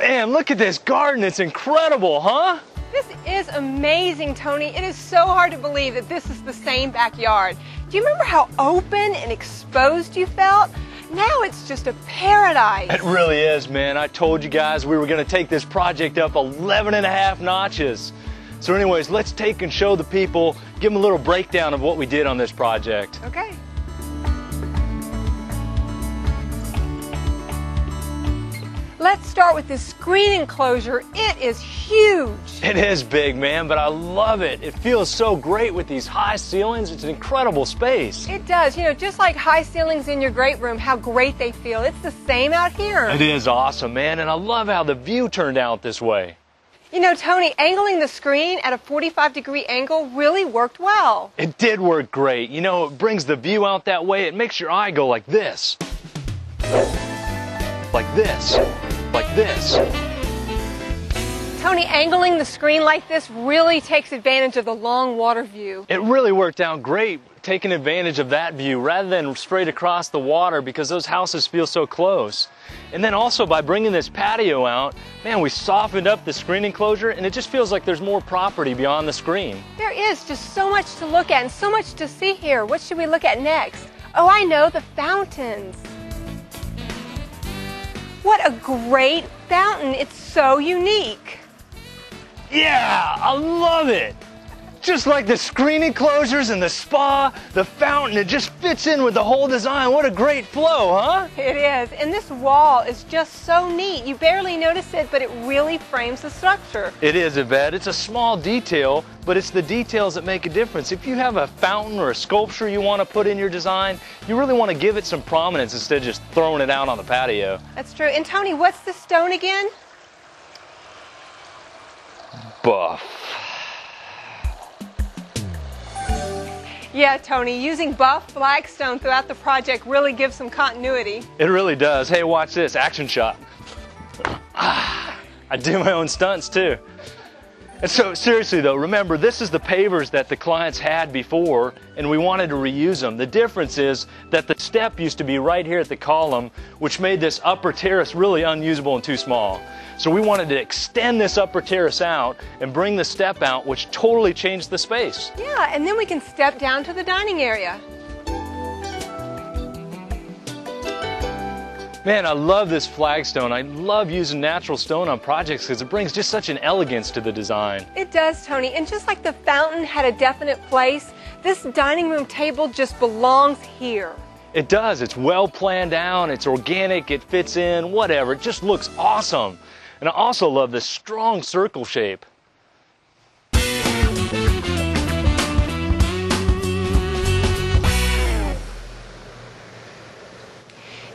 Man, look at this garden. It's incredible, huh? This is amazing, Tony. It is so hard to believe that this is the same backyard. Do you remember how open and exposed you felt? Now it's just a paradise. It really is, man. I told you guys we were going to take this project up 11.5 notches. So anyways, let's take and show the people, give them a little breakdown of what we did on this project. Okay. Let's start with this screen enclosure. It is huge. It is big, man, but I love it. It feels so great with these high ceilings. It's an incredible space. It does. You know, just like high ceilings in your great room, how great they feel. It's the same out here. It is awesome, man, and I love how the view turned out this way. You know, Tony, angling the screen at a 45-degree angle really worked well. It did work great. You know, it brings the view out that way. It makes your eye go like this. Like this. Like this. Tony, angling the screen like this really takes advantage of the long water view. It really worked out great taking advantage of that view rather than straight across the water because those houses feel so close. And then also by bringing this patio out, man, we softened up the screen enclosure and it just feels like there's more property beyond the screen. There is just so much to look at and so much to see here. What should we look at next? Oh, I know, the fountains. What a great fountain. It's so unique. Yeah, I love it. Just like the screen enclosures and the spa, the fountain, it just fits in with the whole design. What a great flow, huh? It is. And this wall is just so neat. You barely notice it, but it really frames the structure. It is, Yvette. It's a small detail, but it's the details that make a difference. If you have a fountain or a sculpture you want to put in your design, you really want to give it some prominence instead of just throwing it out on the patio. That's true. And Tony, what's the stone again? Buff. Yeah, Tony, using buff flagstone throughout the project really gives some continuity. It really does. Hey, watch this. Action shot. I do my own stunts, too. And so, seriously, though, remember, this is the pavers that the clients had before, and we wanted to reuse them. The difference is that the step used to be right here at the column, which made this upper terrace really unusable and too small. So we wanted to extend this upper terrace out and bring the step out, which totally changed the space. Yeah, and then we can step down to the dining area. Man, I love this flagstone. I love using natural stone on projects because it brings just such an elegance to the design. It does, Tony. And just like the fountain had a definite place, this dining room table just belongs here. It does. It's well planned out. It's organic. It fits in. Whatever. It just looks awesome. And I also love this strong circle shape.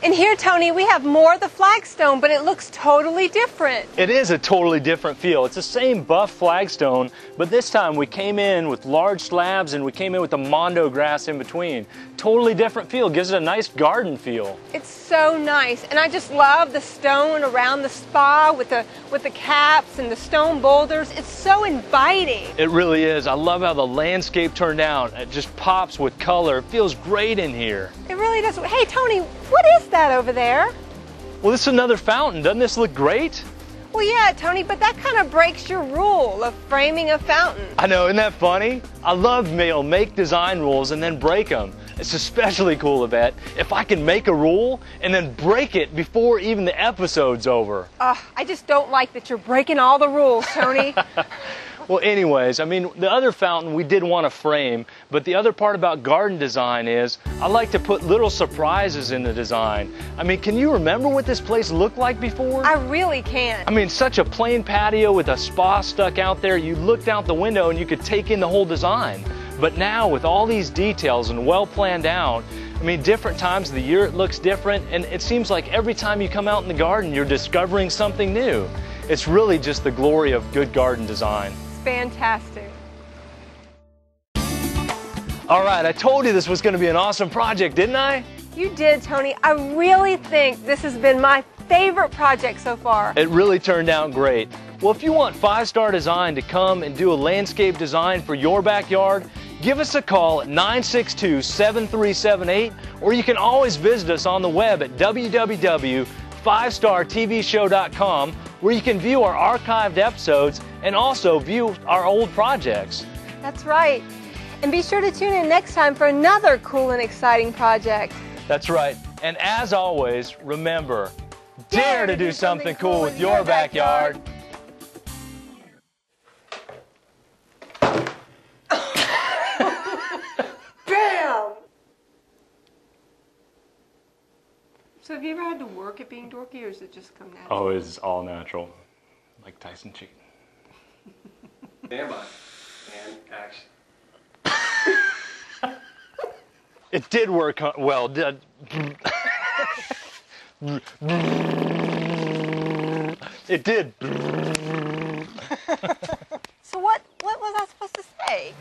And here, Tony, we have more of the flagstone, but it looks totally different. It is a totally different feel. It's the same buff flagstone, but this time we came in with large slabs and we came in with the mondo grass in between. Totally different feel. Gives it a nice garden feel. It's so nice, and I just love the stone around the spa with the caps and the stone boulders. It's so inviting. It really is. I love how the landscape turned out. It just pops with color. It feels great in here. It really does. Hey, Tony, what is that over there? Well, this is another fountain. Doesn't this look great? Well, yeah, Tony, but that kind of breaks your rule of framing a fountain. I know, isn't that funny? I love make design rules and then break them. It's especially cool, Yvette, if I can make a rule and then break it before even the episode's over. I just don't like that you're breaking all the rules, Tony. Well, anyways, I mean, the other fountain we did want to frame, but the other part about garden design is I like to put little surprises in the design. I mean, can you remember what this place looked like before? I really can't. I mean, such a plain patio with a spa stuck out there, you looked out the window and you could take in the whole design. But now, with all these details and well planned out, I mean, different times of the year it looks different, and it seems like every time you come out in the garden, you're discovering something new. It's really just the glory of good garden design. Fantastic. All right, I told you this was going to be an awesome project, didn't I? You did, Tony. I really think this has been my favorite project so far. It really turned out great. Well, if you want 5-Star Design to come and do a landscape design for your backyard, give us a call at 962-7378, or you can always visit us on the web at www.5 5startvshow.com, where you can view our archived episodes and also view our old projects. That's right. And be sure to tune in next time for another cool and exciting project. That's right. And as always, remember, dare to do something cool with your backyard. Bam! So have you ever had to work at being dorky, or does it just come natural? Oh, it's all natural. Like Tyson cheating. Stand by. And action. It did work well. It did. So what was I supposed to say?